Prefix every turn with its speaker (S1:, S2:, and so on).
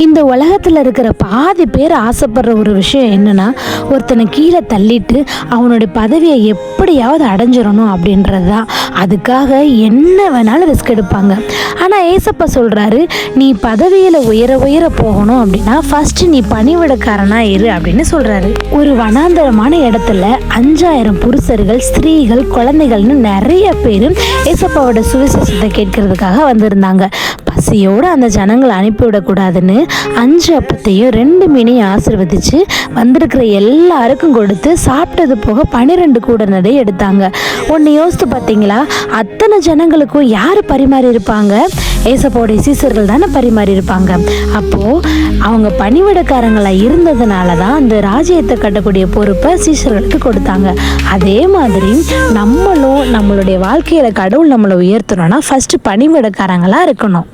S1: இந்த உலகத்தில் இருக்கிற பாதி பேர் ஆசைப்படுற ஒரு விஷயம் என்னன்னா, ஒருத்தனை கீழே தள்ளிட்டு அவனுடைய பதவியை எப்படியாவது அடைஞ்சிடணும் அப்படின்றது தான். அதுக்காக என்ன வேணாலும் ரிஸ்க் எடுப்பாங்க. ஆனால் ஏசப்பா சொல்கிறாரு, நீ பதவியில் உயர உயர போகணும் அப்படின்னா ஃபஸ்ட்டு நீ பணிவிடக்காரனாக இரு அப்படின்னு சொல்கிறாரு. ஒரு வனாந்தரமான இடத்துல 5000 புருஷர்கள், ஸ்திரீகள், குழந்தைகள்னு நிறைய பேர் ஏசப்பாவோட சுவிசேஷத்தை கேட்கறதுக்காக வந்திருந்தாங்க. பசியோடு அந்த ஜனங்களை அனுப்பிவிடக்கூடாதுன்னு 5 அப்பத்தையும் 2 மீனையும் ஆசீர்வதிச்சு வந்திருக்கிற எல்லாருக்கும் கொடுத்து சாப்பிட்டது போக 12 கூட நடை எடுத்தாங்க. ஒன்று யோசித்து பார்த்தீங்களா? அத்தனை ஜனங்களுக்கும் யார் பரிமாறி இருப்பாங்க? ஏசப்பாவுடைய சீசர்கள் தானே பரிமாறி இருப்பாங்க. அப்போது அவங்க பணிவிடக்காரங்களாக இருந்ததுனால தான் அந்த ராஜ்யத்தை கட்டக்கூடிய பொறுப்பை சீசர்களுக்கு கொடுத்தாங்க. அதே மாதிரி நம்மளும் நம்மளுடைய வாழ்க்கையில் கடவுள் நம்மளை உயர்த்தணும்னா ஃபஸ்ட்டு பணிவிடக்காரங்களாக இருக்கணும்.